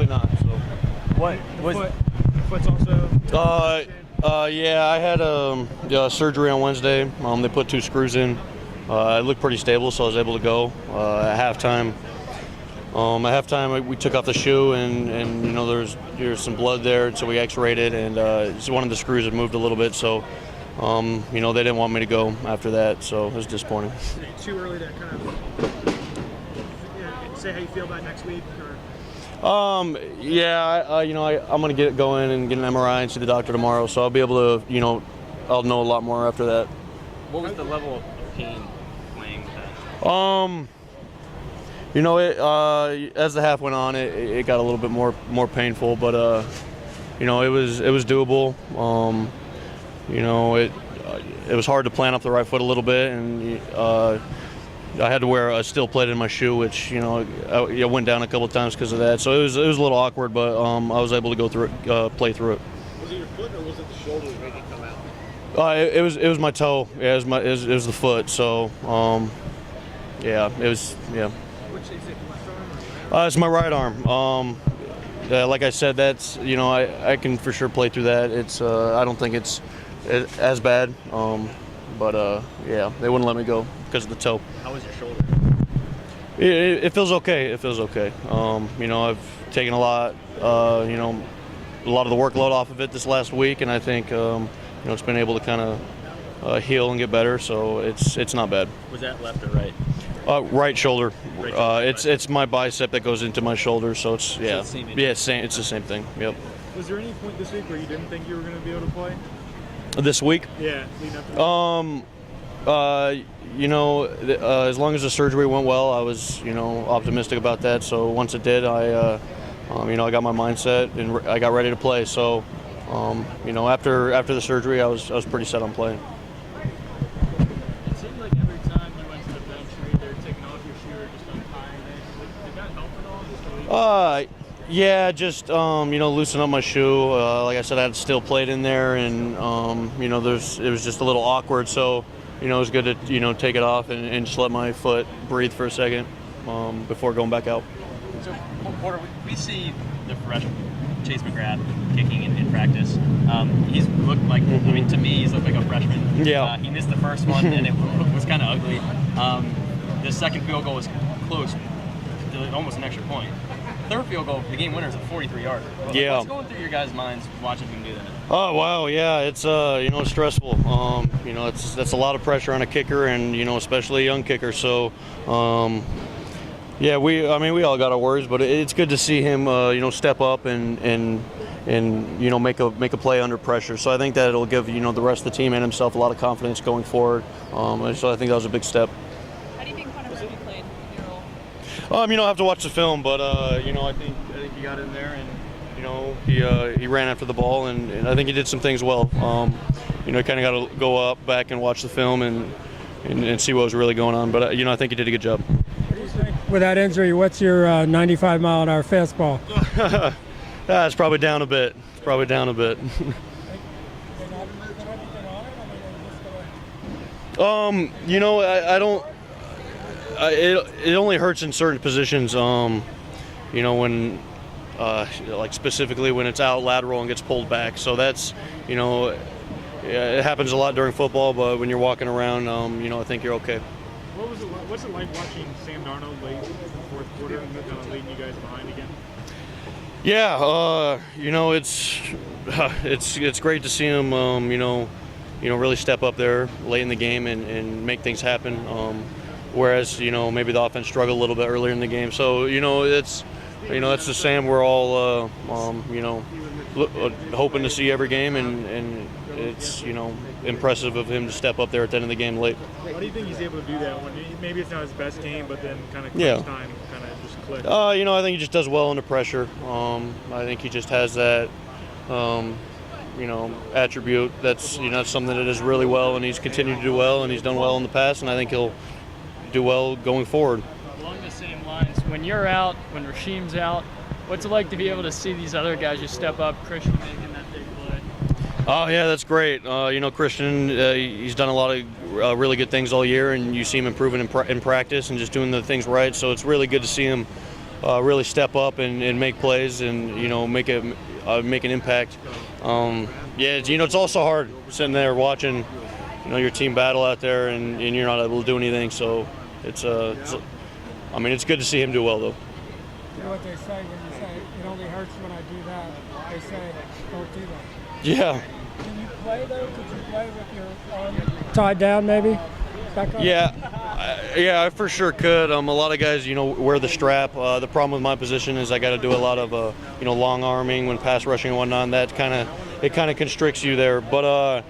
hopefully not. So. What was? The foot's also. Yeah, I had surgery on Wednesday. They put 2 screws in. It looked pretty stable, so I was able to go at halftime. At halftime, we took off the shoe, and you know there's some blood there, so we X-rayed it, and one of the screws had moved a little bit, so you know they didn't want me to go after that, so it was disappointing. Too early to kind of say how you feel about next week, or? Yeah, you know I'm gonna go in and get an MRI and see the doctor tomorrow, so I'll be able to, you know, I'll know a lot more after that. What was the level of pain playing with that? You know, as the half went on, it got a little bit more painful, but you know, it was doable. You know, it was hard to plant up the right foot a little bit, and I had to wear a steel plate in my shoe, which, you know, I went down a couple of times because of that. So it was a little awkward, but I was able to go through it, play through it. Was it your foot or was it the shoulder that made it come out? It was my toe. Yeah, it was the foot. So yeah, it was Which is it? Left arm or right arm? It's my right arm. Like I said, that's, you know, I can for sure play through that. It's I don't think it's as bad. But yeah, they wouldn't let me go because of the toe. How was your shoulder? It feels okay. It feels okay. You know, I've taken a lot of the workload off of it this last week, and I think you know, it's been able to kind of heal and get better. So it's not bad. Was that left or right? Right shoulder. Right shoulder. It's my bicep that goes into my shoulder. So it's the same injury. It's the same thing. Yep. Was there any point this week where you didn't think you were going to be able to play? This week? Yeah, leading up to you know, as long as the surgery went well, I was, you know, optimistic about that. So once it did, you know, I got my mindset and I got ready to play. So, you know, after the surgery, I was pretty set on playing. It seemed like every time you went to the bench, you were either taking off your shoe or just untying it. Did that help at all? Yeah, just you know, loosen up my shoe. Like I said, I had a steel plate in there, and you know, it was just a little awkward. So, you know, it was good to, you know, take it off and just let my foot breathe for a second before going back out. So, Porter, we see the freshman Chase McGrath kicking in practice. He's looked like, I mean, to me, he's looked like a freshman. Yeah. He missed the first one, and it was kind of ugly. The second field goal was close, to almost an extra point. Third field goal, the game winner, is a 43-yarder. Yeah. What's going through your guys' minds watching him do that? Oh wow, yeah, it's you know, stressful. You know, that's a lot of pressure on a kicker, and you know, especially a young kicker. So, yeah, we all got our worries, but it's good to see him, you know, step up and you know, make a play under pressure. So I think that it'll give, you know, the rest of the team and himself a lot of confidence going forward. And so I think that was a big step. How do you think Hunter Murphy played in your role? You know, I have to watch the film, but you know, I think he got in there, and you know, he ran after the ball, and I think he did some things well. You know, kind of got to go back and watch the film and see what was really going on. But you know, I think he did a good job. With that injury, what's your 95-mile-an-hour fastball? It's probably down a bit. It's probably down a bit. You know, I don't. It only hurts in certain positions. You know, when like specifically when it's out lateral and gets pulled back. So that's, you know, it happens a lot during football. But when you're walking around, you know, I think you're okay. What's it like watching Sam Darnold late in the fourth quarter and kind of leading you guys behind again? Yeah, you know, it's great to see him, you know, really step up there late in the game and make things happen. Whereas, you know, maybe the offense struggled a little bit earlier in the game. So, you know, that's the Sam we're all, you know, hoping to see every game, and it's, you know, impressive of him to step up there at the end of the game late. Why do you think he's able to do that when maybe it's not his best game, but then kind of Yeah. time kind of just clicks? You know, I think he just does well under pressure. I think he just has that, you know, attribute that's, you know, that's something that is really well, and he's continued to do well, and he's done well in the past, and I think he'll do well going forward. Along the same lines, when you're out, when Rasheem's out, what's it like to be able to see these other guys just step up, Christian making that big play? Oh yeah, that's great. You know, Christian, he's done a lot of really good things all year, and you see him improving in practice and just doing the things right. So it's really good to see him, really step up and make plays and make an impact. Yeah, it's also hard sitting there watching your team battle out there and you're not able to do anything. So it's good to see him do well though. You know what they say when you say it only hurts when I do that. They say don't do that. Yeah. Can you play though? Could you play with your arm tied down maybe? Back up? Yeah, I for sure could. A lot of guys, wear the strap. The problem with my position is I got to do a lot of, long arming when pass rushing and whatnot. And that kind of constricts you there. But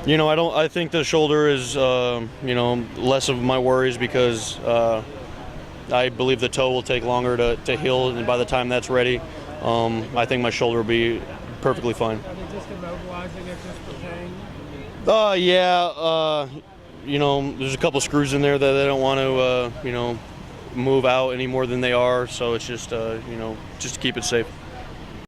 I think the shoulder is, less of my worries because I believe the toe will take longer to heal, and by the time that's ready, I think my shoulder will be perfectly fine. Are they just immobilizing it just for pain? There's a couple screws in there that they don't want to, move out any more than they are. So it's just, just to keep it safe.